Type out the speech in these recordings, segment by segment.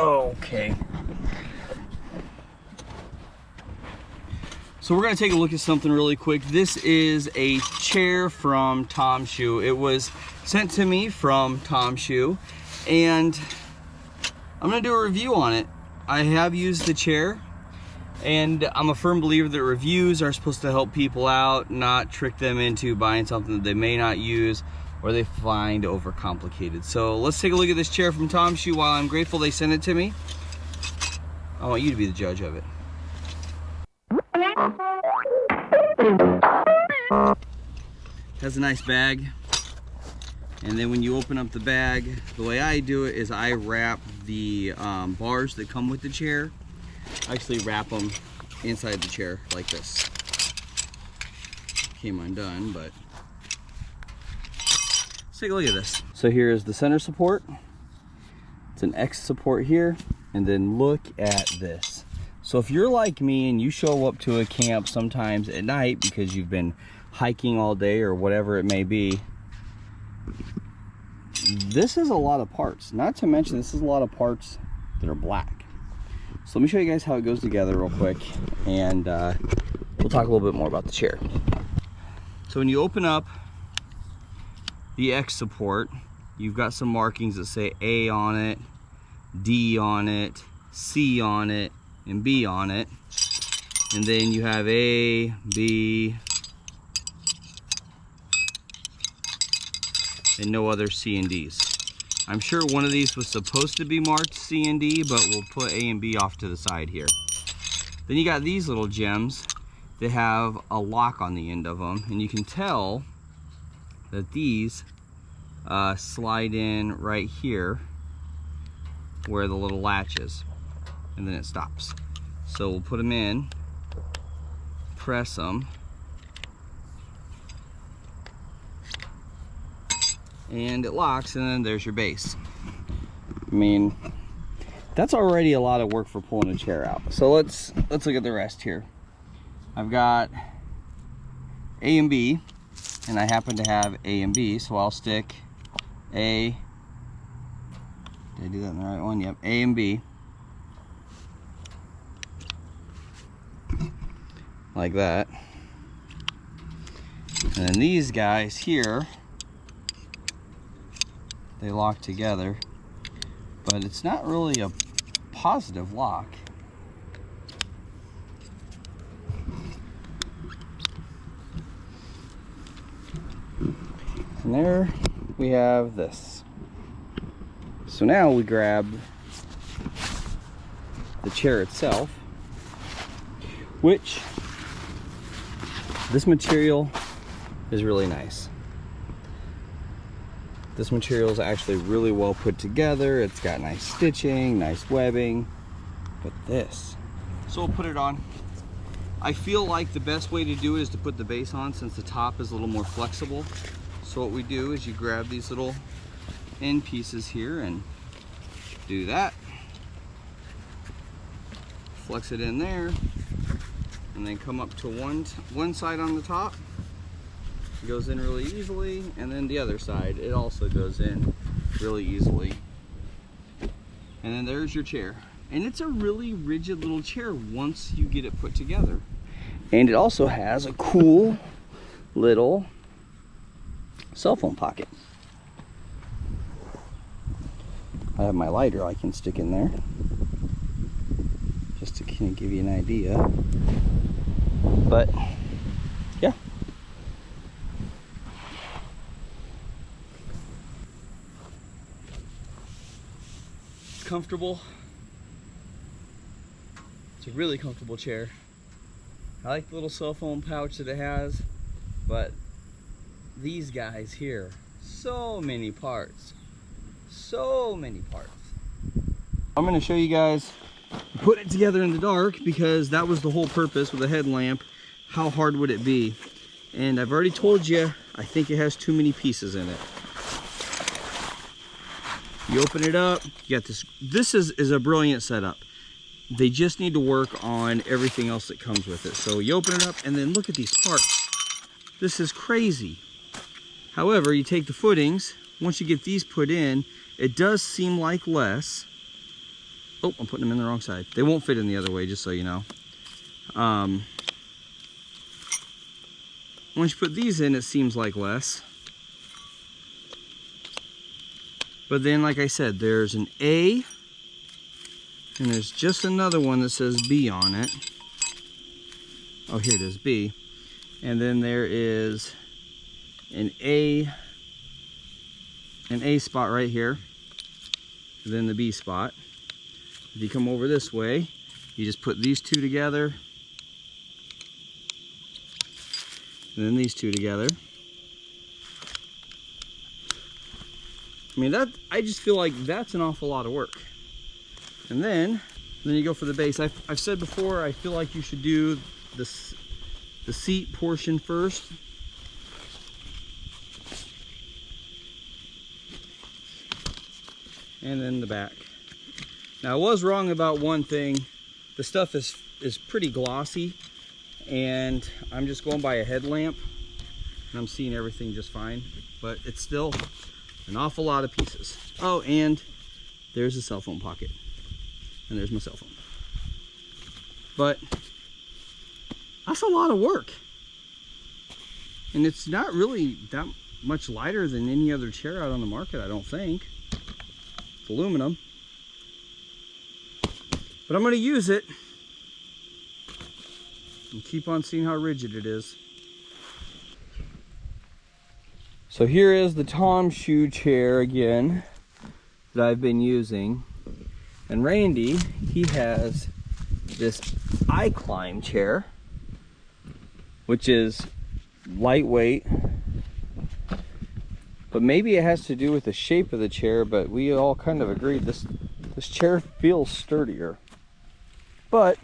Okay. So we're gonna take a look at something really quick. This is a chair from Tomshoo. It was sent to me from Tomshoo, and I'm gonna do a review on it. I have used the chair, and I'm a firm believer that reviews are supposed to help people out, not trick them into buying something that they may not use or they find overcomplicated. So let's take a look at this chair from Tomshoo. While I'm grateful they sent it to me, I want you to be the judge of it. Has a nice bag, and then when you open up the bag, the way I do it is I wrap the bars that come with the chair. I actually wrap them inside the chair like this. Came undone, but let's take a look at this. So here's the center support. It's an X support here, and then look at this. So if you're like me and you show up to a camp sometimes at night because you've been hiking all day or whatever it may be, this is a lot of parts. Not to mention, this is a lot of parts that are black. So let me show you guys how it goes together real quick, and we'll talk a little bit more about the chair. So when you open up the X support, you've got some markings that say A on it, D on it, C on it, and B on it. And then you have A, B, and no other C and Ds. I'm sure one of these was supposed to be marked C and D, but we'll put A and B off to the side here. Then you got these little gems that have a lock on the end of them, and you can tell that these slide in right here where the little latch is, and then it stops. So we'll put them in, press them, and it locks, and then there's your base. I mean, that's already a lot of work for pulling a chair out. So let's look at the rest here. I've got A and B, and I happen to have A and B, so I'll stick A. Did I do that in the right one? Yep, A and B. Like that. And then these guys here, they lock together, but it's not really a positive lock. And there we have this. So now we grab the chair itself, which this material is really nice. This material is actually really well put together. It's got nice stitching, nice webbing, but this. So we'll put it on. I feel like the best way to do it is to put the base on, since the top is a little more flexible. So what we do is you grab these little end pieces here and do that. Flex it in there, and then come up to one side on the top. It goes in really easily, and then the other side, it also goes in really easily. And then there's your chair. And it's a really rigid little chair once you get it put together. And it also has a cool little cell phone pocket. I have my lighter I can stick in there, just to kind of give you an idea. But yeah. It's comfortable. It's a really comfortable chair. I like the little cell phone pouch that it has, but these guys here, so many parts. So many parts. I'm going to show you guys put it together in the dark, because that was the whole purpose with a headlamp. How hard would it be? And I've already told you, I think it has too many pieces in it. You open it up, you got this. This is a brilliant setup. They just need to work on everything else that comes with it. So you open it up, and then look at these parts. This is crazy. However, you take the footings, once you get these put in, it does seem like less, Oh, I'm putting them in the wrong side. They won't fit in the other way, just so you know. Once you put these in, it seems like less. But then, like I said, there's an A, and there's just another one that says B on it. Oh, here it is, B. And then there is an A spot right here, and then the B spot. If you come over this way, you just put these two together, and then these two together. I mean, I just feel like that's an awful lot of work. And then you go for the base. I've said before, I feel like you should do the seat portion first. And then the back. Now, I was wrong about one thing. The stuff is pretty glossy, and I'm just going by a headlamp, and I'm seeing everything just fine, but it's still an awful lot of pieces. Oh, and there's a cell phone pocket, and there's my cell phone. But that's a lot of work, and it's not really that much lighter than any other chair out on the market, I don't think. It's aluminum, but I'm going to use it and keep on seeing how rigid it is. So here is the Tomshoo chair again that I've been using. And Randy, he has this iClimb chair, which is lightweight. But maybe it has to do with the shape of the chair, but we all kind of agreed this chair feels sturdier. But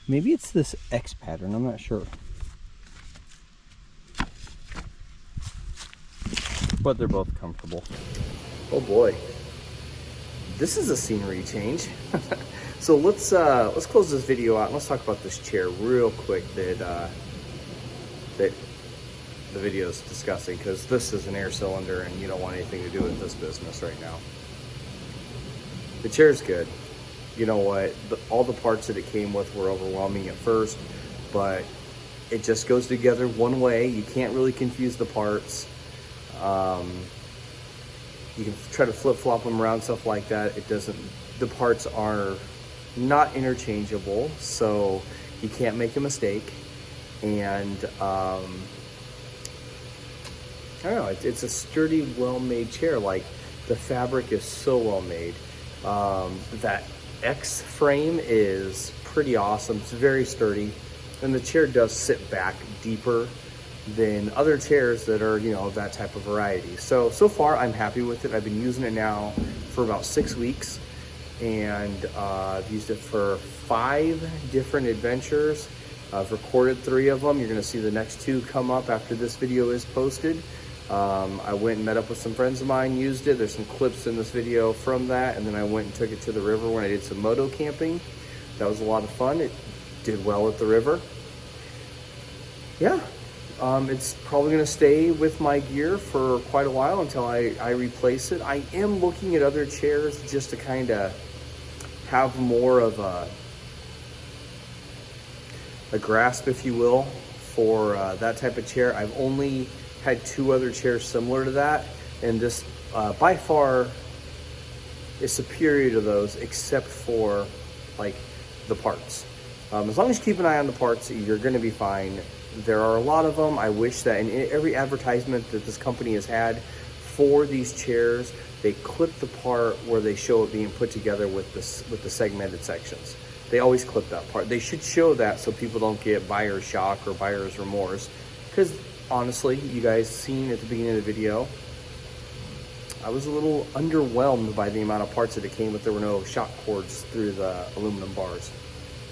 maybe it's this X pattern, I'm not sure. But they're both comfortable. Oh boy, this is a scenery change. So let's close this video out and let's talk about this chair real quick that the video is discussing, because this is an air cylinder and you don't want anything to do with this business right now. The chair's good. You know what, all the parts that it came with were overwhelming at first, but it just goes together one way. You can't really confuse the parts. You can try to flip-flop them around, stuff like that. It doesn't, the parts are not interchangeable, so you can't make a mistake. And I don't know, it's a sturdy, well-made chair. Like, the fabric is so well made. That X frame is pretty awesome. It's very sturdy, and the chair does sit back deeper than other chairs that are, you know, that type of variety. So far I'm happy with it. I've been using it now for about 6 weeks, and I've used it for 5 different adventures. I've recorded 3 of them. You're gonna see the next 2 come up after this video is posted. I went and met up with some friends of mine, used it. There's some clips in this video from that, and then I went and took it to the river when I did some moto camping. That was a lot of fun. It did well at the river. Yeah, it's probably gonna stay with my gear for quite a while until I replace it. I am looking at other chairs just to kind of have more of a grasp, if you will, for that type of chair. I've only had 2 other chairs similar to that, and this by far is superior to those, except for like the parts. As long as you keep an eye on the parts, you're going to be fine. There are a lot of them. I wish that in every advertisement that this company has had for these chairs, they clip the part where they show it being put together with the segmented sections. They always clip that part. They should show that so people don't get buyer's shock or buyer's remorse, because honestly, you guys seen at the beginning of the video, I was a little underwhelmed by the amount of parts that it came with. There were no shock cords through the aluminum bars,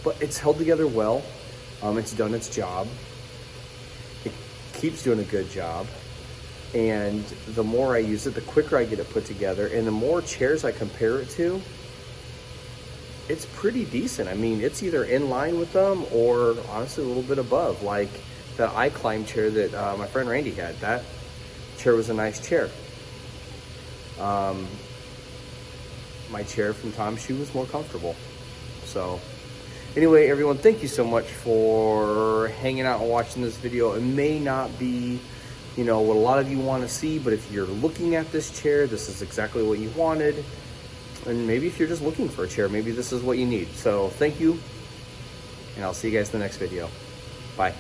but it's held together well. It's done its job. It keeps doing a good job, and the more I use it, the quicker I get it put together, and the more chairs I compare it to, it's pretty decent. I mean, it's either in line with them or honestly a little bit above. Like that iClimb chair that my friend Randy had, chair was a nice chair. My chair from Tomshoo was more comfortable. So anyway, everyone, thank you so much for hanging out and watching this video. It may not be, you know, what a lot of you want to see, but if you're looking at this chair, this is exactly what you wanted. And maybe if you're just looking for a chair, maybe this is what you need. So thank you, and I'll see you guys in the next video. Bye.